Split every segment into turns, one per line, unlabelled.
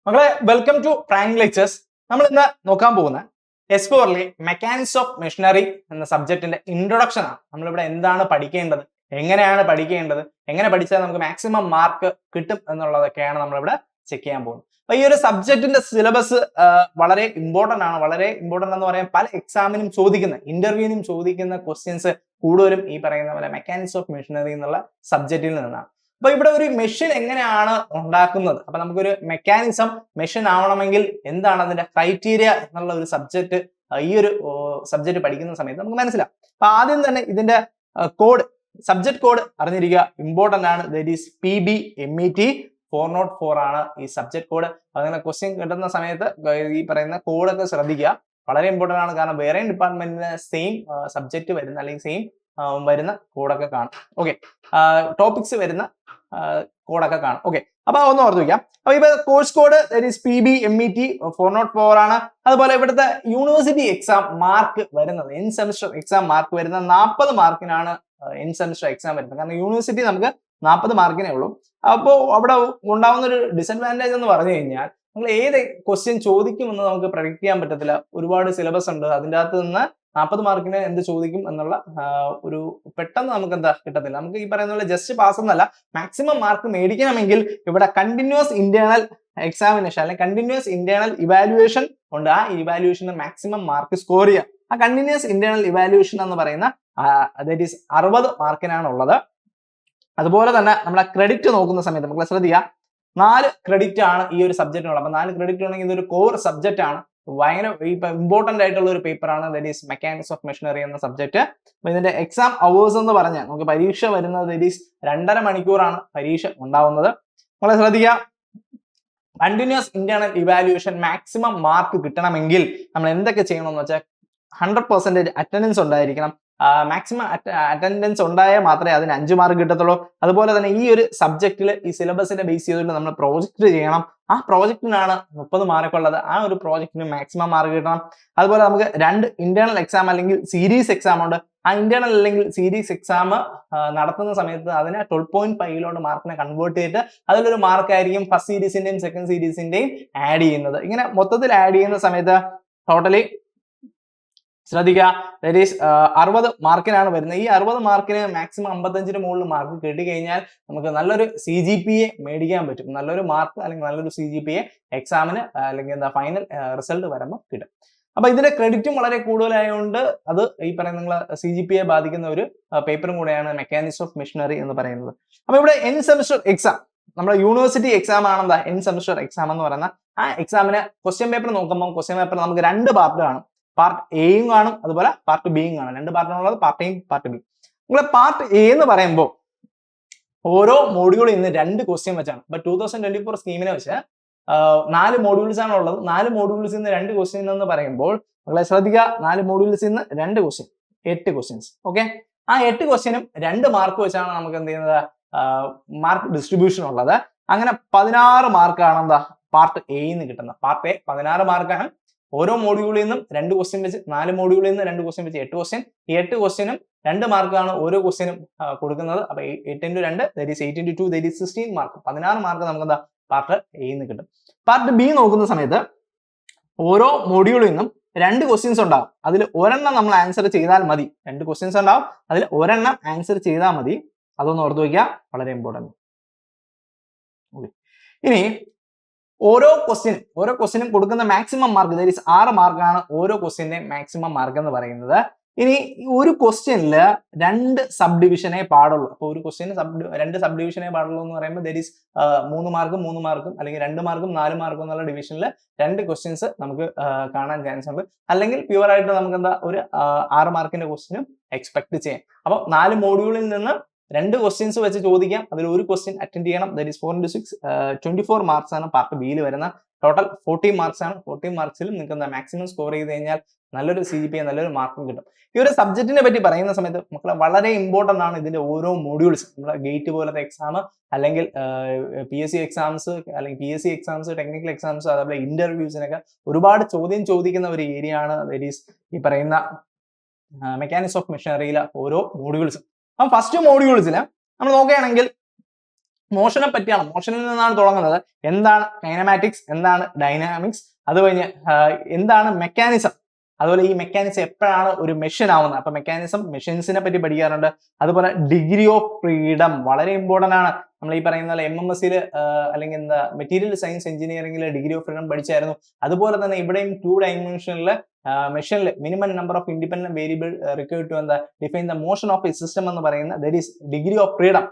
മക്കളെ welcome to prank lectures. നമ്മൾ ഇന്ന് നോക്കാൻ പോകുന്ന S4 മെക്കാനിക്സ് ഓഫ് മെഷീനറി എന്ന സബ്ജക്റ്റിന്റെ ഇൻട്രൊഡക്ഷൻ ആണ്. നമ്മളിവിടെ എന്താണ് പഠിക്കേണ്ടത്, എങ്ങനെയാണ് പഠിക്കേണ്ടത്, എങ്ങനെ പഠിച്ചാൽ നമുക്ക് മാക്സിമം മാർക്ക് കിട്ടും എന്നുള്ളതൊക്കെയാണ് നമ്മളിവിടെ ചെക്ക് ചെയ്യാൻ പോകുന്നത്. അപ്പൊ ഈ ഒരു സബ്ജക്റ്റിന്റെ സിലബസ് വളരെ ഇമ്പോർട്ടന്റ് ആണ്. വളരെ ഇമ്പോർട്ടന്റ് എന്ന് പറയാൻ പല എക്സാമിനും ചോദിക്കുന്ന, ഇന്റർവ്യൂവിനും ചോദിക്കുന്ന ക്വസ്റ്റ്യൻസ് കൂടുതലും ഈ പറയുന്ന പോലെ മെക്കാനിക്സ് ഓഫ് മെഷീനറി എന്നുള്ള സബ്ജക്റ്റിൽ നിന്നാണ്. അപ്പൊ ഇവിടെ ഒരു മെഷീൻ എങ്ങനെയാണ് ഉണ്ടാക്കുന്നത്, അപ്പൊ നമുക്കൊരു മെക്കാനിസം മെഷീൻ ആവണമെങ്കിൽ എന്താണ് അതിന്റെ ക്രൈറ്റീരിയ എന്നുള്ള ഒരു സബ്ജക്ട് ഈ ഒരു സബ്ജക്ട് പഠിക്കുന്ന സമയത്ത് നമുക്ക് മനസ്സിലാവും. അപ്പൊ ആദ്യം തന്നെ ഇതിന്റെ കോഡ്, സബ്ജക്ട് കോഡ് അറിഞ്ഞിരിക്കുക, ഇമ്പോർട്ടന്റ് ആണ്. ദാറ്റ് ഈസ് PBMET 404 ആണ് ഈ സബ്ജക്ട് കോഡ്. അങ്ങനെ ക്വസ്റ്റ്യൻ കിട്ടുന്ന സമയത്ത് ഈ പറയുന്ന കോഡൊക്കെ ശ്രദ്ധിക്കുക, വളരെ ഇമ്പോർട്ടന്റ് ആണ്. കാരണം വേറെ ഡിപ്പാർട്ട്മെന്റിന് സെയിം സബ്ജക്ട് വരുന്ന അല്ലെങ്കിൽ സെയിം വരുന്ന കോഡൊക്കെ കാണും. ഓക്കെ, ടോപ്പിക്സ് വരുന്ന കോഡൊക്കെ കാണും. ഓക്കെ, അപ്പൊ ഒന്ന് ഓർത്ത് വയ്ക്കാം. അപ്പൊ ഇപ്പൊ കോഴ്സ് കോഡ് PBMET 404 ആണ്. അതുപോലെ ഇവിടുത്തെ യൂണിവേഴ്സിറ്റി എക്സാം മാർക്ക് വരുന്നത്, എൻ സെമിസ്റ്റർ എക്സാം മാർക്ക് വരുന്നത് 40 മാർക്കിനാണ് എൻ സെമിസ്റ്റർ എക്സാം വരുന്നത്. കാരണം യൂണിവേഴ്സിറ്റി നമുക്ക് 40 മാർക്കിനേ ഉള്ളൂ. അപ്പോൾ അവിടെ ഉണ്ടാവുന്ന ഒരു ഡിസഡ്വാൻറ്റേജ് എന്ന് പറഞ്ഞു കഴിഞ്ഞാൽ നമ്മൾ ഏത് ക്വസ്റ്റ്യൻ ചോദിക്കുമെന്ന് നമുക്ക് പ്രഡിക്ട് ചെയ്യാൻ പറ്റത്തില്ല. ഒരുപാട് സിലബസ് ഉണ്ട്, അതിൻ്റെ അകത്ത് നിന്ന് 40 മാർക്കിന് എന്ത് ചോദിക്കും എന്നുള്ള ഒരു പെട്ടെന്ന് നമുക്ക് എന്താ കിട്ടത്തില്ല. നമുക്ക് ഈ പറയുന്ന പോലെ ജസ്റ്റ് പാസ് എന്നല്ല, മാക്സിമം മാർക്ക് മേടിക്കണമെങ്കിൽ ഇവിടെ കണ്ടിന്യൂസ് ഇന്റേണൽ എക്സാമിനേഷൻ അല്ലെങ്കിൽ കണ്ടിന്യൂസ് ഇന്റേണൽ ഇവാലുവേഷൻ ഉണ്ട്. ആ ഇവാലുവേഷന് മാക്സിമം മാർക്ക് സ്കോർ ചെയ്യാം. ആ കണ്ടിന്യൂസ് ഇന്റേണൽ ഇവാലുവേഷൻ എന്ന് പറയുന്ന ദാറ്റ് ഈസ് 60 മാർക്കിനാണ് ഉള്ളത്. അതുപോലെ തന്നെ നമ്മളെ ക്രെഡിറ്റ് നോക്കുന്ന സമയത്ത് നമുക്ക് ശ്രദ്ധിക്കുക, 4 ക്രെഡിറ്റ് ആണ് ഈ ഒരു സബ്ജക്റ്റിനുള്ളത്. അപ്പൊ 4 ക്രെഡിറ്റ് ആണെങ്കിൽ ഇതൊരു കോർ സബ്ജക്റ്റ് ആണ്. ഭയങ്കര ഇമ്പോർട്ടന്റ് ആയിട്ടുള്ള ഒരു പേപ്പർ ആണ് that is mechanics of machinery എന്ന സബ്ജക്ട്. അപ്പൊ ഇതിന്റെ എക്സാം അവേഴ്സ് എന്ന് പറഞ്ഞാൽ നമുക്ക് പരീക്ഷ വരുന്നത് ദാറ്റ് ഈസ് 2.5 മണിക്കൂറാണ് പരീക്ഷ ഉണ്ടാവുന്നത്. നമ്മളെ ശ്രദ്ധിക്കുക, continuous internal evaluation maximum mark കിട്ടണമെങ്കിൽ നമ്മൾ എന്തൊക്കെ ചെയ്യണമെന്ന് വെച്ചാൽ 100% അറ്റൻഡൻസ് ഉണ്ടായിരിക്കണം. മാക്സിമം അറ്റൻഡൻസ് ഉണ്ടായാൽ മാത്രമേ അതിന് 5 മാർക്ക് കിട്ടത്തുള്ളൂ. അതുപോലെ തന്നെ ഈ ഒരു സബ്ജക്റ്റിൽ ഈ സിലബസിനെ ബേസ് ചെയ്തുകൊണ്ട് നമ്മൾ പ്രോജക്റ്റ് ചെയ്യണം. ആ പ്രോജക്റ്റിനാണ് 30 മാർക്ക് ഉള്ളത്. ആ ഒരു പ്രോജക്റ്റിന് മാക്സിമം മാർക്ക് കിട്ടണം. അതുപോലെ നമുക്ക് 2 ഇന്റേണൽ എക്സാം അല്ലെങ്കിൽ സീരീസ് എക്സാം ഉണ്ട്. ആ ഇന്റേണൽ അല്ലെങ്കിൽ സീരീസ് എക്സാം നടത്തുന്ന സമയത്ത് അതിനെ 12.5 മാർക്കിനെ കൺവേർട്ട് ചെയ്തിട്ട് അതിലൊരു മാർക്കായിരിക്കും ഫസ്റ്റ് സീരീസിന്റെയും സെക്കൻഡ് സീരീസിന്റെയും ആഡ് ചെയ്യുന്നത്. ഇങ്ങനെ മൊത്തത്തിൽ ആഡ് ചെയ്യുന്ന സമയത്ത് ടോട്ടലി ശ്രദ്ധിക്കുക, ദാറ്റ് ഈസ് 60 മാർക്കിനാണ് വരുന്നത്. ഈ 60 മാർക്കിന് മാക്സിമം 55-ന് മുകളിൽ മാർക്ക് കിട്ടിക്കഴിഞ്ഞാൽ നമുക്ക് നല്ലൊരു CGPA മേടിക്കാൻ പറ്റും. നല്ലൊരു മാർക്ക് അല്ലെങ്കിൽ നല്ലൊരു CGPA എക്സാമിന് അല്ലെങ്കിൽ എന്താ ഫൈനൽ റിസൾട്ട് വരുമ്പോൾ കിട്ടും. അപ്പൊ ഇതിന്റെ ക്രെഡിറ്റും വളരെ കൂടുതലായതുകൊണ്ട് അത് ഈ പറയുന്ന നിങ്ങൾ CGPA ബാധിക്കുന്ന ഒരു പേപ്പറും കൂടെയാണ് മെക്കാനിക്സ് ഓഫ് മെഷീനറി എന്ന് പറയുന്നത്. അപ്പൊ ഇവിടെ എൻ സെമിസ്റ്റർ എക്സാം, നമ്മുടെ യൂണിവേഴ്സിറ്റി എക്സാം ആണെന്താ എൻ സെമിസ്റ്റർ എക്സാം എന്ന് പറയുന്ന ആ എക്സാമിന് ക്വസ്റ്റ്യൻ പേപ്പർ നോക്കുമ്പോൾ ക്വസ്റ്റ്യൻ പേപ്പർ നമുക്ക് 2 പാർട്ട് കാണും. പാർട്ട് എയും കാണും, അതുപോലെ പാർട്ട് ബിയും കാണും. 2 പാർട്ടാണുള്ളത്, പാർട്ട് എയും പാർട്ട് ബി. നിങ്ങൾ പാർട്ട് എ എന്ന് പറയുമ്പോൾ ഓരോ മോഡ്യൂളിൽ നിന്ന് 2 ക്വസ്റ്റ്യൻ വെച്ചാണ്. ഇപ്പൊ 2024 സ്കീമിനെ വെച്ച് 4 മോഡ്യൂൾസ് ആണ് ഉള്ളത്. 4 മോഡ്യൂൾസിൽ നിന്ന് 2 ക്വസ്റ്റ്യൻ എന്ന് പറയുമ്പോൾ നിങ്ങളെ ശ്രദ്ധിക്കുക, 4 മോഡ്യൂൾസിൽ നിന്ന് 2 ക്വസ്റ്റ്യൻ, 8 ക്വസ്റ്റ്യൻസ്. ഓക്കെ, ആ 8 ക്വസ്റ്റ്യനും 2 മാർക്ക് വെച്ചാണ് നമുക്ക് എന്ത് ചെയ്യുന്നത്, മാർക്ക് ഡിസ്ട്രിബ്യൂഷൻ ഉള്ളത്. അങ്ങനെ 16 മാർക്കാണ് എന്താ പാർട്ട് എന്ന് കിട്ടുന്നത്. പാർട്ട് എ 16 മാർക്കാണ്. ഓരോ മോഡ്യൂളിൽ നിന്നും 2 ക്വസ്റ്റ്യൻ വെച്ച്, 4 മോഡ്യൂളിൽ നിന്ന് 2 ക്വസ്റ്റ്യൻ വെച്ച് 8 ക്വസ്റ്റ്യൻ. ഈ 8 ക്വസ്റ്റ്യനും 2 മാർക്കാണ് ഓരോ ക്വസ്റ്റ്യനും കൊടുക്കുന്നത്. അപ്പൊ 8 × 2 that is 8 × 2 that is 16 mark. 16 mark നമുക്ക് എന്താ പാർട്ട് എന്ന് കിട്ടും. പാർട്ട് ബി നോക്കുന്ന സമയത്ത് ഓരോ മോഡ്യൂളിൽ നിന്നും 2 ക്വസ്റ്റ്യൻസ് ഉണ്ടാവും. അതിൽ ഒരെണ്ണം നമ്മൾ ആൻസർ ചെയ്താൽ മതി. 2 ക്വസ്റ്റ്യൻസ് ഉണ്ടാവും, അതിൽ ഒരെണ്ണം ആൻസർ ചെയ്താൽ മതി. അതൊന്ന് ഓർത്ത് വയ്ക്കുക, വളരെ ഇമ്പോർട്ടന്റ്. ഇനി ഓരോ ക്വസ്റ്റ്യനും കൊടുക്കുന്ന മാക്സിമം മാർക്ക് ദാറ്റ് ഈസ് 6 മാർക്കാണ് ഓരോ ക്വസ്റ്റ്യന്റെ മാക്സിമം മാർക്ക് എന്ന് പറയുന്നത്. ഇനി ഒരു ക്വസ്റ്റ്യനില് 2 സബ് ഡിവിഷനേ പാടുള്ളൂ. അപ്പൊ ഒരു ക്വസ്റ്റ്യന് 2 സബ് ഡിവിഷനേ പാടുള്ളൂ എന്ന് പറയുമ്പോൾ ദാറ്റ് ഈസ് 3 മാർക്കും 3 മാർക്കും അല്ലെങ്കിൽ 2 മാർക്കും 4 മാർക്കും എന്നുള്ള ഡിവിഷനിൽ 2 ക്വസ്റ്റ്യൻസ് നമുക്ക് കാണാൻ ചാൻസ് ഉണ്ട്. അല്ലെങ്കിൽ പ്യുവർ ആയിട്ട് നമുക്ക് എന്താ ഒരു 6 മാർക്കിന്റെ ക്വസ്റ്റ്യനും എക്സ്പെക്ട് ചെയ്യാം. അപ്പൊ 4 മോഡ്യൂളിൽ നിന്ന് 2 ക്വസ്റ്റ്യൻസ് വെച്ച് ചോദിക്കാം. അതിൽ ഒരു ക്വസ്റ്റ്യൻ അറ്റൻഡ് ചെയ്യണം. ദാറ്റ് ഈസ് 4 × 6 24 മാർക്സ് ആണ് പാർട്ട് ബിയിൽ വരുന്ന. ടോട്ടൽ 40 മാർക്സ് ആണ്. 40 മാർക്സിലും നിങ്ങൾക്ക് മാക്സിമം സ്കോർ ചെയ്ത് കഴിഞ്ഞാൽ നല്ലൊരു CGPA, നല്ലൊരു മാർക്കും കിട്ടും. ഈ ഒരു സബ്ജക്റ്റിനെ പറ്റി പറയുന്ന സമയത്ത് മക്കളെ വളരെ ഇമ്പോർട്ടന്റ് ആണ് ഇതിന്റെ ഓരോ മോഡ്യൂൾസ്. നമ്മുടെ ഗേറ്റ് പോലത്തെ എക്സാം അല്ലെങ്കിൽ PSC എക്സാംസ് അല്ലെങ്കിൽ PSC എക്സാംസ്, ടെക്നിക്കൽ എക്സാംസ്, അതേപോലെ ഇന്റർവ്യൂസിനൊക്കെ ഒരുപാട് ചോദ്യം ചോദിക്കുന്ന ഒരു ഏരിയ ആണ് ദാറ്റ് ഈസ് ഈ പറയുന്ന മെക്കാനിക്സ് ഓഫ് മെഷീനറിയിലെ ഓരോ മോഡ്യൂൾസും. അപ്പം ഫസ്റ്റ് മോഡ്യൂൾസിൽ നമ്മൾ നോക്കുകയാണെങ്കിൽ മോഷനെ പറ്റിയാണ്, മോഷനിൽ നിന്നാണ് തുടങ്ങുന്നത്. എന്താണ് കൈനമാറ്റിക്സ്, എന്താണ് ഡൈനാമിക്സ്, അത് കഴിഞ്ഞ് എന്താണ് മെക്കാനിസം, അതുപോലെ ഈ മെക്കാനിസം എപ്പോഴാണ് ഒരു മെഷീൻ ആവുന്നത്. അപ്പൊ മെക്കാനിസം മെഷീൻസിനെ പറ്റി പഠിക്കാറുണ്ട്. അതുപോലെ ഡിഗ്രി ഓഫ് ഫ്രീഡം വളരെ ഇമ്പോർട്ടന്റ് ആണ്. നമ്മൾ ഈ പറയുന്ന പോലെ MMS അല്ലെങ്കിൽ എന്താ മെറ്റീരിയൽ സയൻസ് എഞ്ചിനീയറിംഗിൽ ഡിഗ്രി ഓഫ് ഫ്രീഡം പഠിച്ചായിരുന്നു. അതുപോലെ തന്നെ ഇവിടെയും 2 ഡയമെൻഷനിൽ മെഷീനിൽ minimum number of independent variable required to എന്താ define the motion of a system എന്ന് പറയുന്ന that is degree of freedom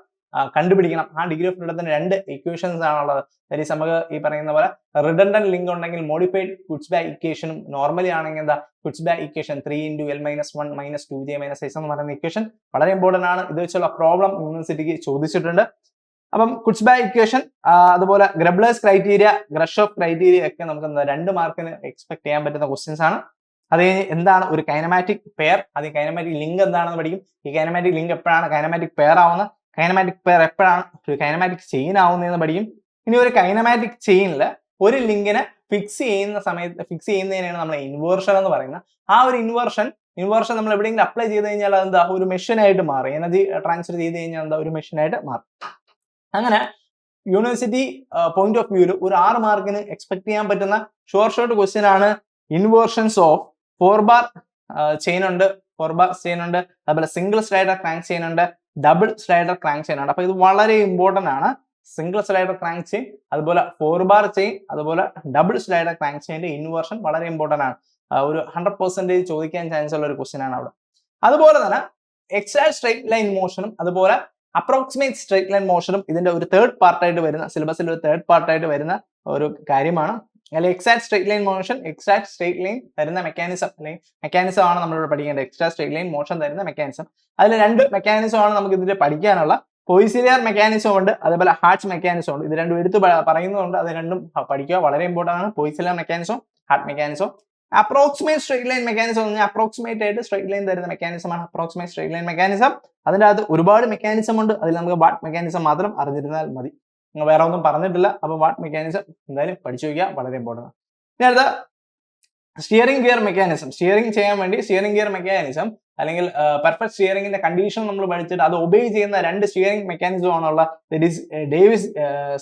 കണ്ടുപിടിക്കണം. ആ ഡിഗ്രി ഓഫ് ഫ്രീഡത്തിന് 2 ഇക്വേഷൻസ് ആണുള്ളത്. ദാറ്റ് ഈസ് നമുക്ക് ഈ പറയുന്ന പോലെ റിഡൻഡന്റ് ലിങ്ക് ഉണ്ടെങ്കിൽ മോഡിഫൈഡ് കുർട്സ്ബാ ഇക്വേഷനും, നോർമലി ആണെങ്കിൽ എന്താ കുർട്സ്ബാ ഇക്വേഷൻ 3 × L-1 - 2j - s എന്ന് പറയുന്ന ഇക്വേഷൻ വളരെ ഇമ്പോർട്ടന്റ് ആണ്. ഇത് വെച്ചുള്ള പ്രോബ്ലം യൂണിവേഴ്സിറ്റിക്ക് ചോദിച്ചിട്ടുണ്ട്. അപ്പം കുർട്സ്ബാ ഇക്വേഷൻ, അതുപോലെ ഗ്രബ്ലേഴ്സ് ക്രൈറ്റീരിയ, ഗ്രഷോഫ് ക്രൈറ്റീരിയ ഒക്കെ നമുക്ക് 2 മാർക്കിന് എക്സ്പെക്ട് ചെയ്യാൻ പറ്റുന്ന ക്വസ്റ്റ്യൻസ് ആണ്. അത് കഴിഞ്ഞ് എന്താണ് ഒരു കൈനമാറ്റിക് പെയർ, അത് കൈനമാറ്റിക് ലിങ്ക് എന്താണെന്ന് പഠിക്കും. ഈ കൈനമാറ്റിക് ലിങ്ക് എപ്പോഴാണ് കൈനമാറ്റിക് പെയർ ആവുന്നത്, കൈനമാറ്റിക് പെയർ എപ്പോഴാണ് ഒരു കൈനമാറ്റിക് ചെയിൻ ആവുന്നതെന്ന് പഠിക്കും. ഇനി ഒരു കൈനമാറ്റിക് ചെയിനിൽ ഒരു ലിങ്കിനെ ഫിക്സ് ചെയ്യുന്നതിനാണ് നമ്മൾ ഇൻവേർഷൻ എന്ന് പറയുന്നത്. ആ ഒരു ഇൻവേർഷൻ നമ്മൾ എവിടെയെങ്കിലും അപ്ലൈ ചെയ്ത് കഴിഞ്ഞാൽ അതെന്താ ഒരു മെഷീൻ ആയിട്ട് മാറും. എനർജി ട്രാൻസ്ഫർ ചെയ്ത് കഴിഞ്ഞാൽ എന്താ ഒരു മെഷീൻ ആയിട്ട് മാറും. അങ്ങനെ യൂണിവേഴ്സിറ്റി പോയിന്റ് ഓഫ് വ്യൂവിൽ ഒരു 6 മാർക്കിന് എക്സ്പെക്ട് ചെയ്യാൻ പറ്റുന്ന ഷോർട്ട് ക്വസ്റ്റ്യൻ ആണ് ഇൻവേർഷൻസ് ഓഫ് 4 ബാർ ചെയിൻ ഉണ്ട്, അതുപോലെ സിംഗിൾ സ്ലൈഡർ ക്രാങ്ക് ചെയിൻ ഉണ്ട്, ഡബിൾ സ്ലൈഡർ ക്രാങ്ക് ചെയിൻ ഉണ്ട്. അപ്പൊ ഇത് വളരെ ഇമ്പോർട്ടന്റ് ആണ്. സിംഗിൾ സ്ലൈഡർ ക്രാങ്ക് ചെയിൻ, അതുപോലെ 4 ബാർ ചെയിൻ, അതുപോലെ ഡബിൾ സ്ലൈഡർ ക്രാങ്ക് ചെയിന്റെ ഇൻവേർഷൻ വളരെ ഇമ്പോർട്ടന്റ് ആണ്. ഒരു 100% ചോദിക്കാൻ ചാൻസ് ഉള്ള ഒരു ക്വസ്റ്റ്യൻ ആണ് അവിടെ. അതുപോലെ തന്നെ എക്സാക്ട് സ്ട്രെയിറ്റ് ലൈൻ മോഷനും അതുപോലെ അപ്രോക്സിമേറ്റ് സ്ട്രെയിറ്റ് ലൈൻ മോഷനും ഇതിന്റെ ഒരു തേർഡ് പാർട്ടായിട്ട് വരുന്ന സിലബസിൽ ഒരു തേർഡ് പാർട്ടായിട്ട് വരുന്ന ഒരു കാര്യമാണ്. അല്ലെങ്കിൽ exact straight line motion, exact straight line തരുന്ന മെക്കാനിസം, അല്ലെങ്കിൽ മെക്കാനിസം ആണ് നമ്മളിവിടെ പഠിക്കേണ്ടത്. എക്സാക്ട് സ്ട്രെയിറ്റ് ലൈൻ മോഷൻ തരുന്ന മെക്കാനിസം, അതിൽ 2 മെക്കാനിസം ആണ് നമുക്ക് ഇതിൽ പഠിക്കാനുള്ള. പോയിസിലിയർ മെക്കാനിസം ഉണ്ട്, അതേപോലെ ഹാർട്ട് മെക്കാനിസം ഉണ്ട്. ഇത് രണ്ടും എടുത്ത് പറയുന്നതുകൊണ്ട് അത് രണ്ടും പഠിക്കുക, വളരെ ഇമ്പോർട്ടന്റ് ആണ്. Peaucellier mechanism, Hart mechanism. Approximate straight line mechanism എന്ന് പറഞ്ഞാൽ അപ്രോക്സിമേറ്റ് ആയിട്ട് സ്ട്രെയിറ്റ് ലൈൻ തരുന്ന മെക്കാനിസം ആണ് അപ്രോക്സിമേറ്റ് സ്ട്രെയിറ്റ് ലൈൻ മെക്കാനിസം. അതിൻ്റെ അകത്ത് ഒരുപാട് മെക്കാനിസം ഉണ്ട്. അതിൽ നമുക്ക് വാട്ട് മെക്കാനിസം മാത്രം അറിഞ്ഞിരുന്നാൽ മതി, വേറെ ഒന്നും പറഞ്ഞിട്ടില്ല. അപ്പൊ വാട്ട് മെക്കാനിസം എന്തായാലും പഠിച്ചു വയ്ക്കുക, വളരെ ഇമ്പോർട്ടൻ്റ് ആണ്. ഇനി അടുത്ത സ്റ്റിയറിംഗ് ഗിയർ മെക്കാനിസം. സ്റ്റിയറിംഗ് ചെയ്യാൻ വേണ്ടി സ്റ്റിയറിംഗ് ഗിയർ മെക്കാനിസം അല്ലെങ്കിൽ പെർഫെക്റ്റ് സ്റ്റിയറിംഗിന്റെ കണ്ടീഷൻ നമ്മൾ പഠിച്ചിട്ട് അത് ഒബേ ചെയ്യുന്ന 2 സ്റ്റിയറിംഗ് മെക്കാനിസം ആണുള്ള. That is Davis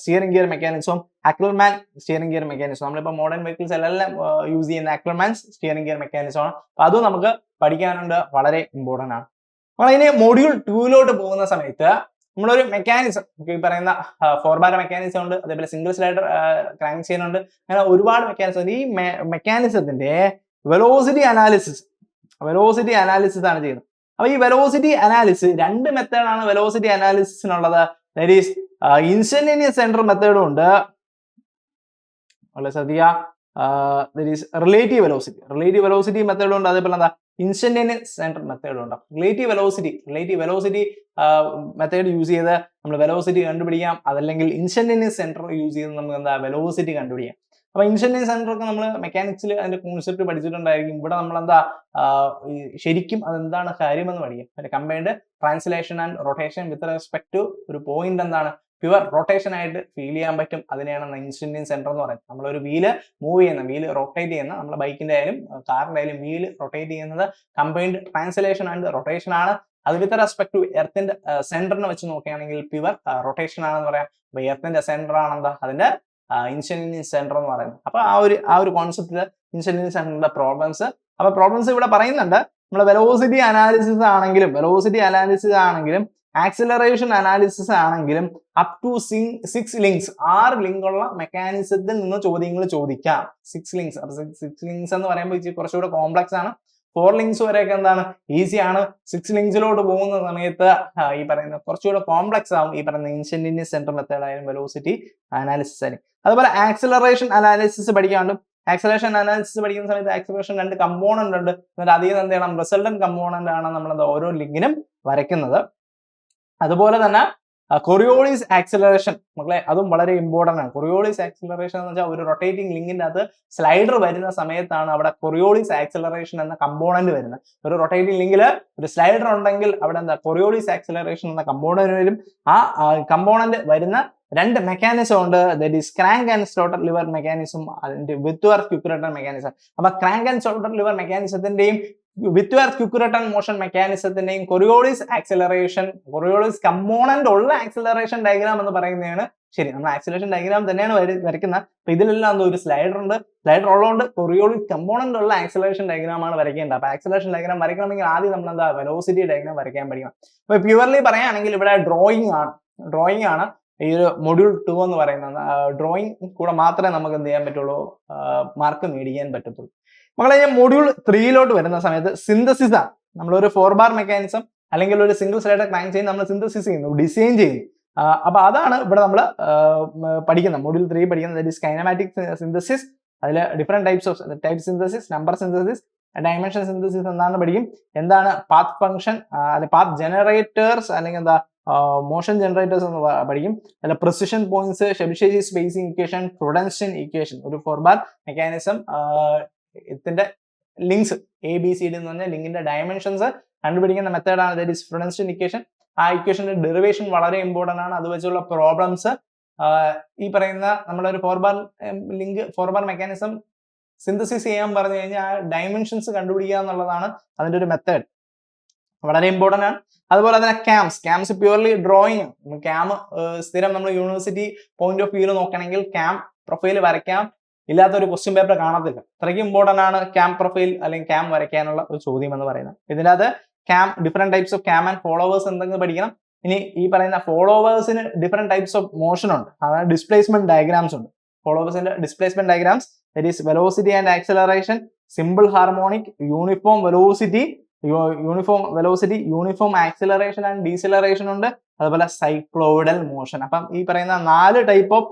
steering gear മെക്കാനിസവും അക്ലർമാൻ സ്റ്റിയറിംഗ് ഗിയർ മെക്കാനിസം. നമ്മളിപ്പോൾ മോഡേൺ വെഹിക്കിൾസ് എല്ലാം യൂസ് ചെയ്യുന്ന അക്ലർമാൻ സ്റ്റിയറിംഗ് ഗിയർ മെക്കാനിസം ആണ്. അപ്പൊ അതും നമുക്ക് പഠിക്കാനുണ്ട്, വളരെ ഇമ്പോർട്ടൻ്റ് ആണ്. നമ്മൾ ഇനി മൊഡ്യൂൾ 2 പോകുന്ന സമയത്ത് നമ്മളൊരു മെക്കാനിസം, ഈ പറയുന്ന 4 ബാർ മെക്കാനിസം ഉണ്ട്, അതേപോലെ സിംഗിൾ സ്ലൈഡർ ക്രാങ്ക് ചെയിൻ ഉണ്ട്, അങ്ങനെ ഒരുപാട് മെക്കാനിസം ഉണ്ട്. ഈ മെക്കാനിസത്തിന്റെ വെലോസിറ്റി അനാലിസിസ് ആണ് ചെയ്യുന്നത്. അപ്പൊ ഈ വെലോസിറ്റി അനാലിസിസ് 2 മെത്തേഡാണ് വെലോസിറ്റി അനാലിസിസിനുള്ളത്. ദാറ്റ് ഈസ് ഇൻസ്റ്റന്റേനിയസ് സെന്റർ മെത്തേഡും ഉണ്ട്, ദാറ്റ് ഈസ് റിലേറ്റീവ് വെലോസിറ്റി മെത്തേഡും ഉണ്ട്, അതേപോലെ എന്താ ഇൻസ്റ്റന്റേനിയസ് സെന്റർ മെത്തേഡും ഉണ്ട്. റിലേറ്റീവ് വെലോസിറ്റി മെത്തേഡ് യൂസ് ചെയ്ത് നമ്മൾ വെലോസിറ്റി കണ്ടുപിടിക്കാം, അതല്ലെങ്കിൽ ഇൻസ്റ്റന്റേനിയസ് സെന്റർ യൂസ് ചെയ്ത് നമുക്ക് എന്താ വെലോസിറ്റി കണ്ടുപിടിക്കാം. അപ്പൊ ഇൻസ്റ്റന്റേനിയസ് സെന്റർ ഒക്കെ നമ്മൾ മെക്കാനിക്സിൽ അതിന്റെ കോൺസെപ്റ്റ് പഠിച്ചിട്ടുണ്ടായിരിക്കും. ഇവിടെ നമ്മൾ എന്താ ശരിക്കും അതെന്താണ് കാര്യമെന്ന് പഠിക്കാം. Combined translation and rotation with respect to ഒരു പോയിന്റ് എന്താണ് പ്യുവർ റൊട്ടേഷൻ ആയിട്ട് ഫീൽ ചെയ്യാൻ പറ്റും. അതിനെയാണ് ഇൻസ്റ്റന്റേനിയസ് സെന്റർ എന്ന് പറയുന്നത്. നമ്മളൊരു വീല് റൊട്ടേറ്റ് ചെയ്യുന്ന നമ്മുടെ ബൈക്കിന്റെ ആയാലും കാറിന്റെ ആയാലും വീല് റൊട്ടേറ്റ് ചെയ്യുന്നത് കമ്പൈൻഡ് ട്രാൻസ്ലേഷൻ ആൻഡ് റൊട്ടേഷൻ ആണ്. അത് വിത്ത് റെസ്പെക്ട് ടു എർത്തിന്റെ സെന്ററിനെ വെച്ച് നോക്കുകയാണെങ്കിൽ പ്യുവർ റൊട്ടേഷൻ ആണെന്ന് പറയാം. അപ്പൊ എർത്തിന്റെ സെന്റർ ആണെന്താ അതിന്റെ ഇൻസ്റ്റന്റേനിയസ് സെന്റർ എന്ന് പറയുന്നത്. അപ്പൊ ആ ഒരു കോൺസെപ്റ്റില് ഇൻസ്റ്റന്റേനിയസ് സെന്ററിന്റെ പ്രോബ്ലംസ് ഇവിടെ പറയുന്നുണ്ട്. നമ്മൾ വെലോസിറ്റി അനാലിസിസ് ആണെങ്കിലും ആക്സിലറേഷൻ അനാലിസിസ് ആണെങ്കിലും അപ് ടു 6 ലിങ്ക്സ് 6 ലിങ്ക് ഉള്ള മെക്കാനിസത്തിൽ നിന്ന് ചോദ്യങ്ങൾ ചോദിക്കാം. 6 ലിങ്ക്സ്. അപ്പൊ 6 ലിങ്ക്സ് എന്ന് പറയുമ്പോൾ കുറച്ചുകൂടെ കോംപ്ലക്സ് ആണ്. 4 ലിങ്ക്സ് വരെയൊക്കെ എന്താണ് ഈസി ആണ്. 6 ലിങ്ക്സിലോട്ട് പോകുന്ന സമയത്ത് ഈ പറയുന്ന കുറച്ചുകൂടെ കോംപ്ലക്സ് ആവും. ഈ പറയുന്ന ഇൻസ്റ്റന്റേനിയസ് സെന്റർ മെത്തേഡ് ആയാലും വെലോസിറ്റി അനാലിസിസ് ആയിരിക്കും. അതുപോലെ ആക്സിലറേഷൻ അനാലിസിസ് പഠിക്കാനുണ്ട്. ആക്സിലറേഷൻ അനാലിസിസ് പഠിക്കുന്ന സമയത്ത് ആക്സിലറേഷൻ 2 കമ്പോണന്റ് ഉണ്ട്. എന്നിട്ട് അധികം എന്ത് ചെയ്യണം, റിസൾട്ടന്റ് കമ്പോണന്റ് ആണ് നമ്മൾ ഓരോ ലിങ്കിനും വരയ്ക്കുന്നത്. അതുപോലെ തന്നെ കൊറിയോളിസ് ആക്സിലറേഷൻ മക്കളെ അതും വളരെ ഇമ്പോർട്ടന്റ് ആണ്. കൊറിയോളിസ് ആക്സിലറേഷൻ എന്ന് വെച്ചാൽ ഒരു റൊട്ടേറ്റിംഗ് ലിങ്കിന്റെ അകത്ത് സ്ലൈഡർ വരുന്ന സമയത്താണ് അവിടെ കൊറിയോളിസ് ആക്സിലറേഷൻ എന്ന കമ്പോണന്റ് വരുന്നത്. ഒരു റൊട്ടേറ്റിംഗ് ലിങ്കിൽ ഒരു സ്ലൈഡർ ഉണ്ടെങ്കിൽ അവിടെ എന്താ കൊറിയോളിസ് ആക്സിലറേഷൻ എന്ന കമ്പോണന്റ് വരും. ആ കമ്പോണന്റ് വരുന്ന 2 മെക്കാനിസം ഉണ്ട്. That is crank and slotted lever mechanism, അതിന്റെ Whitworth quick return mechanism. അപ്പൊ ക്രാങ്ക് ആൻഡ് സ്ലോട്ടർ ലിവർ മെക്കാനിസത്തിന്റെയും വിറ്റ്വർത്ത് ക്വിക്ക് റിട്ടേൺ മോഷൻ മെക്കാനിസത്തിന്റെയും കൊറിയോളിസ് ആക്സിലറേഷൻ, കൊറിയോളിസ് കമ്പോണന്റ് ഉള്ള ആക്സിലറേഷൻ ഡയഗ്രാം എന്ന് പറയുന്നതാണ് ശരി. നമ്മൾ ആക്സിലറേഷൻ ഡയഗ്രാം തന്നെയാണ് വരയ്ക്കുന്നത്. അപ്പൊ ഇതിലെല്ലാം എന്തോ ഒരു സ്ലൈഡർ ഉണ്ട്. സ്ലൈഡർ ഉള്ളതുകൊണ്ട് കൊറിയോളിസ് കമ്പോണന്റ് ഉള്ള ആക്സിലറേഷൻ ഡയഗ്രാം ആണ് വരയ്ക്കേണ്ടത്. അപ്പൊ ആക്സിലറേഷൻ ഡയഗ്രാം വരയ്ക്കണമെങ്കിൽ ആദ്യം നമ്മൾ എന്താ വെലോസിറ്റി ഡയഗ്രാം വരയ്ക്കാൻ പഠിക്കണം. അപ്പൊ പ്യുവർലി പറയുകയാണെങ്കിൽ ഇവിടെ ഡ്രോയിങ് ആണ് ഈ ഒരു മൊഡ്യൂൾ 2 എന്ന് പറയുന്നത്. ഡ്രോയിങ് കൂടെ മാത്രമേ നമുക്ക് എന്ത് ചെയ്യാൻ പറ്റുള്ളൂ, മാർക്ക് മേടിക്കാൻ പറ്റത്തുള്ളൂ. മക്കളെ ഞാൻ മൊഡ്യൂൾ 3 വരുന്ന സമയത്ത് സിന്തസിസ് ആണ്. നമ്മളൊരു 4 ബാർ മെക്കാനിസം അല്ലെങ്കിൽ ഒരു സിംഗിൾ സ്ലൈഡർ ക്രാങ്ക് ചെയിൻ നമ്മൾ സിന്തസിസ് ചെയ്യുന്നു, ഡിസൈൻ ചെയ്യുന്നു. അപ്പൊ അതാണ് ഇവിടെ നമ്മൾ പഠിക്കുന്നത്. മൊഡ്യൂൾ 3 പഠിക്കുന്നത് ദാറ്റ് ഈസ് കൈനമാറ്റിക് സിന്തസിസ്. അതിൽ different types of type synthesis, number synthesis, dimension synthesis എന്താണെന്ന് പഠിക്കും. എന്താണ് പാത്ത് ഫംഗ്ഷൻ, അല്ലെങ്കിൽ പാത്ത് ജനറേറ്റേഴ്സ് അല്ലെങ്കിൽ എന്താ മോഷൻ ജനറേറ്റേഴ്സ് എന്ന് പഠിക്കും. അല്ല precision points, Chebyshev spacing equation, Freudenstein equation, ഒരു 4 ബാർ മെക്കാനിസം ഇതിന്റെ ലിങ്ക്സ് ABCD എന്ന് പറഞ്ഞാൽ ലിങ്കിന്റെ ഡയമെൻഷൻസ് കണ്ടുപിടിക്കുന്ന മെത്തേഡാണ് ദാറ്റ് ഈസ് പ്രൊഡൻഷ്യൻ ഇക്വേഷൻ. ആ ഇക്വേഷന്റെ ഡെറിവേഷൻ വളരെ ഇമ്പോർട്ടന്റ് ആണ്. അത് വെച്ചുള്ള പ്രോബ്ലംസ് ഈ പറയുന്ന നമ്മളൊരു 4 ബാർ മെക്കാനിസം സിന്തസിസ് ചെയ്യാൻ പറഞ്ഞു കഴിഞ്ഞാൽ ആ ഡയമെൻഷൻസ് കണ്ടുപിടിക്കുക എന്നുള്ളതാണ് അതിന്റെ ഒരു മെത്തേഡ്, വളരെ ഇമ്പോർട്ടന്റ് ആണ്. അതുപോലെ തന്നെ ക്യാംസ് പ്യൂർലി ഡ്രോയിങ്. ക്യാം സ്ഥിരം നമ്മൾ യൂണിവേഴ്സിറ്റി പോയിന്റ് ഓഫ് വ്യൂ നോക്കണമെങ്കിൽ ക്യാം പ്രൊഫൈൽ വരയ്ക്കാം ഇല്ലാത്ത ഒരു ക്വസ്റ്റ്യൻ പേപ്പർ കാണത്തില്ല. അത്രയ്ക്ക് ഇമ്പോർട്ടന്റ് ആണ് ക്യാം പ്രൊഫൈൽ അല്ലെങ്കിൽ ക്യാം വരയ്ക്കാനുള്ള ഒരു ചോദ്യം എന്ന് പറയുന്നത്. ഇതിനകത്ത് different types of cam and followers എന്തെങ്കിലും പഠിക്കണം. ഇനി ഈ പറയുന്ന ഫോളോവേഴ്സിന് ഡിഫറെന്റ് ടൈപ്സ് ഓഫ് മോഷൻ ഉണ്ട്, അതായത് ഡിസ്പ്ലേസ്മെന്റ് ഡയഗ്രാംസ് ഉണ്ട്. ഫോളോവേഴ്സിന്റെ displacement diagrams that is velocity and acceleration, simple harmonic, uniform velocity, uniform acceleration and deceleration ഉണ്ട്. അതുപോലെ സൈക്ലോയിഡൽ മോഷൻ. അപ്പം ഈ പറയുന്ന നാല് ടൈപ്പ് ഓഫ്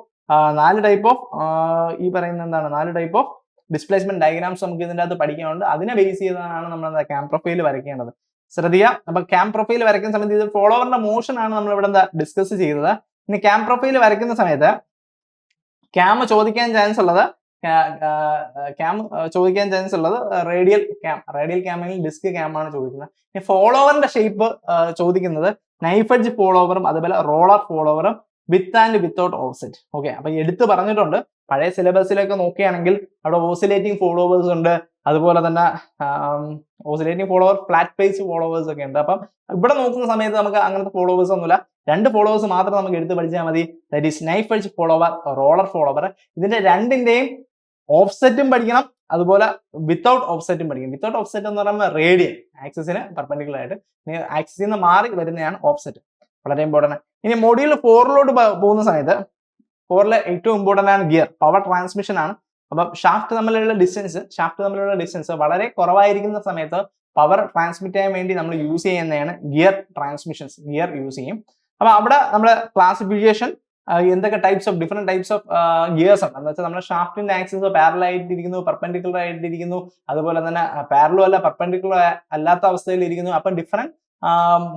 ഈ പറയുന്ന എന്താണ് 4 ടൈപ്പ് ഓഫ് ഡിസ്പ്ലേസ്മെന്റ് ഡയഗ്രാംസ് നമുക്ക് ഇതിന്റെ അകത്ത് പഠിക്കാനുണ്ട്. അതിനെ ബേസ് ചെയ്താണ് നമ്മൾ ക്യാം പ്രൊഫൈൽ വരയ്ക്കേണ്ടത്. ശ്രദ്ധിക്കുക. അപ്പൊ ക്യാം പ്രൊഫൈൽ വരയ്ക്കുന്ന സമയത്ത് ഇത് ഫോളോവറിന്റെ മോഷൻ ആണ് നമ്മൾ ഇവിടെ എന്താ ഡിസ്കസ് ചെയ്തത്. ഇനി ക്യാം പ്രൊഫൈൽ വരയ്ക്കുന്ന സമയത്ത് ക്യാം ചോദിക്കാൻ ചാൻസ് ഉള്ളത് റേഡിയൽ ക്യാമിൽ ഡിസ്ക് ക്യാം ആണ് ചോദിക്കുന്നത്. ഇനി ഫോളോവറിന്റെ ഷേപ്പ് ചോദിക്കുന്നത് നൈഫ് എഡ്ജ് ഫോളോവറും അതുപോലെ റോളർ ഫോളോവറും with and without offset. Okay, അപ്പൊ എടുത്ത് പറഞ്ഞിട്ടുണ്ട്. പഴയ സിലബസിലൊക്കെ നോക്കുകയാണെങ്കിൽ അവിടെ ഓസിലേറ്റിംഗ് ഫോളോവേഴ്സ് ഉണ്ട്, അതുപോലെ തന്നെ oscillating follower, flat face followers ഒക്കെ ഉണ്ട്. അപ്പം ഇവിടെ നോക്കുന്ന സമയത്ത് നമുക്ക് അങ്ങനത്തെ ഫോളോവേഴ്സ് ഒന്നുമില്ല. 2 ഫോളോവേഴ്സ് മാത്രം നമുക്ക് എടുത്ത് പഠിച്ചാൽ മതി. That is knife edge follower, roller follower. ഇതിന്റെ രണ്ടിന്റെയും ഓഫ്സെറ്റും പഠിക്കണം, അതുപോലെ വിത്തൗട്ട് ഓഫ്സെറ്റും പഠിക്കണം. വിത്തൗട്ട് ഓഫ്സെറ്റ് എന്ന് പറയുമ്പോൾ റേഡിയൽ ആക്സിസിന് പെർപെൻഡിക്കുലർ ആയിട്ട് ആക്സിസിൽ നിന്ന് മാറി വരുന്നതാണ് ഓഫ്സെറ്റ്. വളരെ ഇമ്പോർട്ടന്റ്. ഇനി മൊഡ്യൂൾ 4 പോകുന്ന സമയത്ത് 4 ഏറ്റവും ഇമ്പോർട്ടന്റ് ആണ് ഗിയർ, പവർ ട്രാൻസ്മിഷൻ ആണ്. അപ്പം ഷാഫ്റ്റ് തമ്മിലുള്ള ഡിസ്റ്റൻസ് വളരെ കുറവായിരിക്കുന്ന സമയത്ത് പവർ ട്രാൻസ്മിറ്റ് ചെയ്യാൻ വേണ്ടി നമ്മൾ യൂസ് ചെയ്യുന്നതാണ് ഗിയർ ട്രാൻസ്മിഷൻസ്. ഗിയർ യൂസ് ചെയ്യും. അപ്പൊ അവിടെ നമ്മൾ ക്ലാസിഫിക്കേഷൻ എന്തൊക്കെ ഡിഫറെന്റ് ടൈപ്സ് ഓഫ് ഗിയേഴ്സ് ഉണ്ട് എന്ന് വെച്ചാൽ നമ്മുടെ ഷാഫ്റ്റിന്റെ ആക്സിസ് പാരലൽ ആയിട്ടിരിക്കുന്നു, പെർപെൻഡിക്കുലർ ആയിട്ടിരിക്കുന്നു, അതുപോലെ തന്നെ പാരലൽ അല്ല പെർപെൻഡിക്കുലർ അല്ലാത്ത അവസ്ഥയിൽ ഇരിക്കുന്നു. അപ്പം ഡിഫറെന്റ്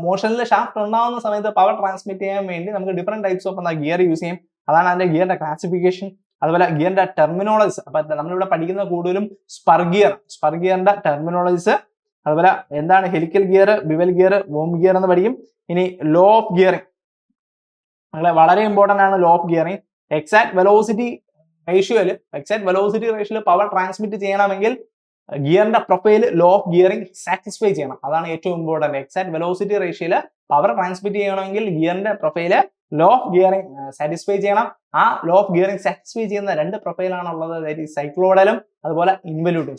മോഷനിൽ ഷാഫ്റ്റ് ഉണ്ടാകുന്ന സമയത്ത് പവർ ട്രാൻസ്മിറ്റ് ചെയ്യാൻ വേണ്ടി നമുക്ക് different types of gear use ചെയ്യും. അതാണ് അതിന്റെ ഗിയറിന്റെ ക്ലാസിഫിക്കേഷൻ. അതുപോലെ ഗിയറിന്റെ ടെർമിനോളജീസ്. അപ്പൊ നമ്മളിവിടെ പഠിക്കുന്ന കൂടുതലും സ്പർ ഗിയറിന്റെ ടെർമിനോളജീസ്. അതുപോലെ എന്താണ് helical gear, bevel gear, worm gear എന്ന് പഠിക്കും. ഇനി ലോ ഓഫ് ഗിയറിംഗ് വളരെ ഇമ്പോർട്ടന്റ് ആണ്. Law of gearing exact velocity റേഷ്യോയിൽ പവർ ട്രാൻസ്മിറ്റ് ചെയ്യണമെങ്കിൽ ഗിയറിന്റെ profile law of gearing satisfy ചെയ്യണം. അതാണ് ഏറ്റവും ഇമ്പോർട്ടന്റ്. എക്സാക്ട് വെലോസിറ്റി റേഷ്യോയില് പവർ ട്രാൻസ്മിറ്റ് ചെയ്യണമെങ്കിൽ ഗിയറിന്റെ profile law of gearing satisfy ചെയ്യണം. ആ ലോ ഓഫ് ഗിയറിംഗ് സാറ്റിസ്ഫൈ ചെയ്യുന്ന 2 പ്രൊഫൈലാണ് ഉള്ളത്. സൈക്ലോയിഡലും അതുപോലെ ഇൻവല്യൂട്ടും.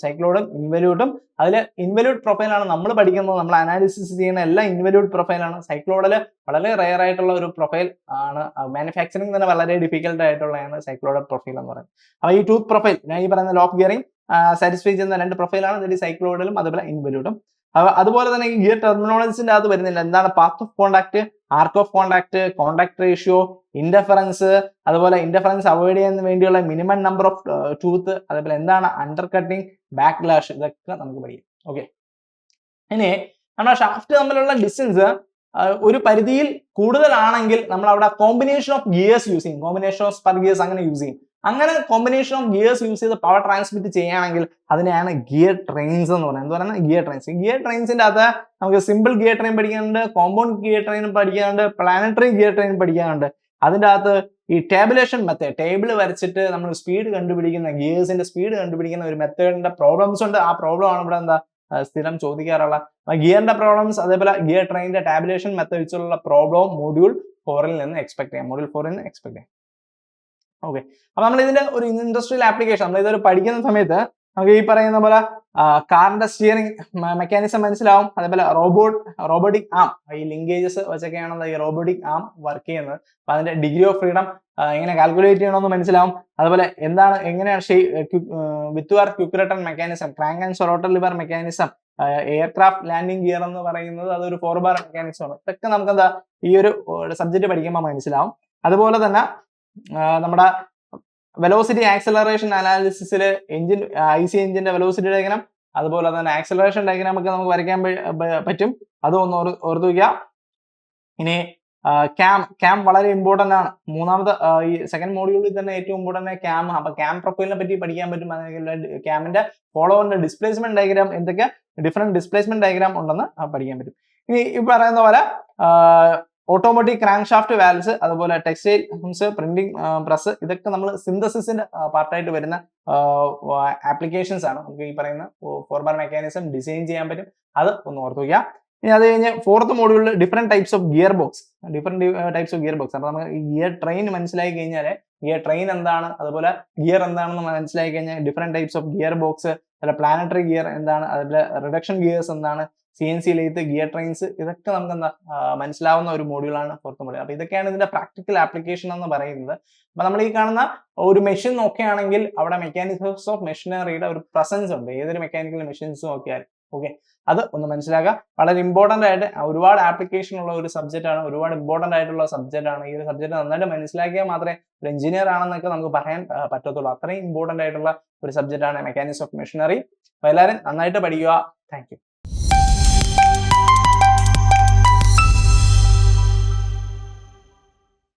അതിൽ ഇൻവല്യൂട്ട് പ്രൊഫൈലാണ് നമ്മൾ പഠിക്കുന്നത്. നമ്മൾ അനാലിസിസ് ചെയ്യുന്ന എല്ലാ ഇൻവല്യൂട്ട് പ്രൊഫൈലാണ്. സൈക്ലോയിഡല് വളരെ റെയർ ആയിട്ടുള്ള ഒരു പ്രൊഫൈൽ ആണ്. മാനുഫാക്ചറിങ് തന്നെ വളരെ ഡിഫിക്കൽട്ട് ആയിട്ടുള്ളതാണ് സൈക്ലോയിഡൽ പ്രൊഫൈൽ എന്ന് പറയുന്നത്. അപ്പൊ ഈ ടൂത്ത് പ്രൊഫൈൽ ഞാൻ ഈ പറയുന്ന ലോ ഓഫ് ഗിയറിംഗ് സാറ്റിസ്ഫൈ ചെയ്യുന്ന 2 പ്രൊഫൈലാണ് സൈക്ലോയിഡലും അതുപോലെ ഇൻവല്യൂട്ടും. അതുപോലെ തന്നെ ഈ ഗിയർ ടെർമിനോളജീസിന്റെ അത് വരുന്നില്ല. എന്താണ് path of contact, arc of contact, contact ratio, interference, അതുപോലെ ഇന്റർഫറൻസ് അവോയ്ഡ് ചെയ്യാൻ വേണ്ടിയുള്ള മിനിമം നമ്പർ ഓഫ് ടൂത്ത്, അതുപോലെ എന്താണ് അണ്ടർ കട്ടിങ്, ബാക്ക്ലാഷ്, ഇതൊക്കെ നമുക്ക് പഠിക്കാം. ഓക്കെ, ഇനി നമ്മുടെ ഷാഫ്റ്റ് തമ്മിലുള്ള ഡിസ്റ്റൻസ് ഒരു പരിധിയിൽ കൂടുതലാണെങ്കിൽ നമ്മൾ അവിടെ കോമ്പിനേഷൻ ഓഫ് ഗിയേഴ്സ് യൂസ് ചെയ്യും. കോമ്പിനേഷൻ ഓഫ് സ്പർ ഗിയേഴ്സ് അങ്ങനെ യൂസ് ചെയ്യും. അങ്ങനെ കോമ്പിനേഷൻ ഓഫ് ഗിയേഴ്സ് യൂസ് ചെയ്ത് പവർ ട്രാൻസ്മിറ്റ് ചെയ്യുകയാണെങ്കിൽ അതിനെയാണ് ഗിയർ ട്രെയിൻസ് എന്ന് പറയുന്നത്. എന്ത് പറയുന്നത്? ഗിയർ ട്രെയിൻസിന്റെ അകത്ത് നമുക്ക് സിമ്പിൾ ഗിയർ ട്രെയിൻ പഠിക്കാനുണ്ട്, കോമ്പൗണ്ട് ഗിയർ ട്രെയിൻ പഠിക്കാനുണ്ട്, പ്ലാനറ്ററി ഗിയർ ട്രെയിൻ പഠിക്കാനുണ്ട്. അതിന്റെ അകത്ത് ഈ ടേബുലേഷൻ മെത്തേഡ്, ടേബിൾ വരച്ചിട്ട് നമ്മൾ സ്പീഡ് കണ്ടുപിടിക്കുന്ന, ഗിയേഴ്സിന്റെ സ്പീഡ് കണ്ടുപിടിക്കുന്ന ഒരു മെത്തേഡിന്റെ പ്രോബ്ലംസ് ഉണ്ട്. ആ പ്രോബ്ലം ആണ് ഇവിടെ എന്താ സ്ഥിരം ചോദിക്കാറുള്ള ഗിയറിന്റെ പ്രോബ്ലംസ്, അതേപോലെ ഗിയർ ട്രെയിനിന്റെ ടാബുലേഷൻ മെത്തേഡ്സിലുള്ള പ്രോബ്ലം മൊഡ്യൂൾ 4 നിന്ന് എക്സ്പെക്ട് ചെയ്യാം. മൊഡ്യൂൾ 4 നിന്ന് എക്സ്പെക്ട് ചെയ്യാം. ഓക്കെ, അപ്പൊ നമ്മൾ ഇതിന്റെ ഒരു ഇൻഡസ്ട്രിയൽ ആപ്ലിക്കേഷൻ നമ്മൾ ഇതൊരു പഠിക്കുന്ന സമയത്ത് നമുക്ക് ഈ പറയുന്ന പോലെ കാറിന്റെ സ്റ്റിയറിംഗ് മെക്കാനിസം മനസ്സിലാവും. അതേപോലെ റോബോട്ടിക് ആം, ഈ ലിങ്കേജസ് വെച്ചൊക്കെയാണ് ഈ റോബോട്ടിക് ആം വർക്ക് ചെയ്യുന്നത്. അപ്പൊ അതിന്റെ ഡിഗ്രി ഓഫ് ഫ്രീഡം എങ്ങനെ കാൽക്കുലേറ്റ് ചെയ്യണമെന്ന് മനസ്സിലാവും. അതുപോലെ എങ്ങനെയാണ് with quick return mechanism, crank and slotted lever mechanism, aircraft landing gear എന്ന് പറയുന്നത് അതൊരു 4 ബാർ മെക്കാനിസം ആണ്. ഇതൊക്കെ നമുക്ക് എന്താ ഈ ഒരു സബ്ജക്ട് പഠിക്കുമ്പോൾ മനസ്സിലാവും. അതുപോലെ തന്നെ നമ്മുടെ വെലോസിറ്റി ആക്സലറേഷൻ അനാലിസിസിൽ എഞ്ചിൻ IC എഞ്ചിന്റെ വെലോസിറ്റി ഡയഗ്രാം, അതുപോലെ തന്നെ ആക്സലറേഷൻ ഡയഗ്രാം ഒക്കെ നമുക്ക് വരയ്ക്കാൻ പറ്റും. അതൊന്ന് ഓർത്തു വയ്ക്കുക. ഇനി ക്യാം വളരെ ഇമ്പോർട്ടന്റ് ആണ്. മൂന്നാമത്തെ ഈ സെക്കൻഡ് മോഡ്യൂളിൽ തന്നെ ഏറ്റവും ഇമ്പോർട്ടന്റ് ക്യാം. അപ്പൊ ക്യാം പ്രൊഫൈലിനെ പറ്റി പഠിക്കാൻ പറ്റും. ക്യാമിന്റെ ഫോളോവറിന്റെ ഡിസ്പ്ലേസ്മെന്റ് ഡയഗ്രാം, എന്തൊക്കെ ഡിഫറെന്റ് ഡിസ്പ്ലേസ്മെന്റ് ഡയഗ്രാം ഉണ്ടെന്ന് പഠിക്കാൻ പറ്റും. ഇനി ഈ പറയുന്ന പോലെ ഓട്ടോമാറ്റിക് ക്രാങ്ക് ഷാഫ്റ്റ് വാൽവ്സ്, അതുപോലെ ടെക്സ്റ്റൈൽസ്, പ്രിന്റിംഗ് പ്രസ്, ഇതൊക്കെ നമ്മൾ സിന്തസിസിന്റെ പാർട്ടായിട്ട് വരുന്ന ആപ്ലിക്കേഷൻസ് ആണ്. നമുക്ക് ഈ പറയുന്ന 4 ബാർ മെക്കാനിസം ഡിസൈൻ ചെയ്യാൻ പറ്റും. അത് ഒന്ന് ഓർത്ത് വയ്ക്കുക. ഇനി അത് കഴിഞ്ഞ് 4th മോഡ്യൂളിൽ different types of gear box. അപ്പൊ നമുക്ക് ഈ ഗിയർ ട്രെയിൻ മനസ്സിലാക്കി കഴിഞ്ഞാൽ ഗിയർ ട്രെയിൻ എന്താണ്, അതുപോലെ ഗിയർ എന്താണെന്ന് മനസ്സിലാക്കി കഴിഞ്ഞാൽ different types of gear box, അതുപോലെ പ്ലാനറ്ററി ഗിയർ എന്താണ്, അതുപോലെ റിഡക്ഷൻ ഗിയേഴ്സ് എന്താണ്, CNC ലേത്ത്, ഗിയർ ട്രെയിൻസ്, ഇതൊക്കെ നമുക്ക് എന്താ മനസ്സിലാവുന്ന ഒരു മോഡ്യൂളാണ് 4th മോഡ്യൂൾ. അപ്പൊ ഇതൊക്കെയാണ് ഇതിന്റെ പ്രാക്ടിക്കൽ ആപ്ലിക്കേഷൻ എന്ന് പറയുന്നത്. അപ്പൊ നമ്മൾ ഈ കാണുന്ന ഒരു മെഷീൻ നോക്കുകയാണെങ്കിൽ അവിടെ മെക്കാനിസംസ് ഓഫ് മെഷീനറിയുടെ ഒരു പ്രസൻസ് ഉണ്ട്. ഏതൊരു മെക്കാനിക്കൽ മെഷീൻസ് നോക്കിയാലും ഓക്കെ, അത് ഒന്ന് മനസ്സിലാക്കുക. വളരെ ഇമ്പോർട്ടന്റ് ആയിട്ട് ഒരുപാട് ആപ്ലിക്കേഷൻ ഉള്ള ഒരു സബ്ജക്റ്റ് ആണ്, ഒരുപാട് ഇമ്പോർട്ടന്റ് ആയിട്ടുള്ള സബ്ജക്റ്റ് ആണ്. ഈ ഒരു സബ്ജക്ട് നന്നായിട്ട് മനസ്സിലാക്കിയാൽ മാത്രമേ ഒരു എഞ്ചിനീയർ ആണെന്നൊക്കെ നമുക്ക് പറയാൻ പറ്റത്തുള്ളൂ. അത്രയും ഇമ്പോർട്ടന്റ് ആയിട്ടുള്ള ഒരു സബ്ജക്റ്റ് ആണ് മെക്കാനിക്സ് ഓഫ് മെഷീനറി. അപ്പൊ എല്ലാവരും നന്നായിട്ട് പഠിക്കുക. Thank you.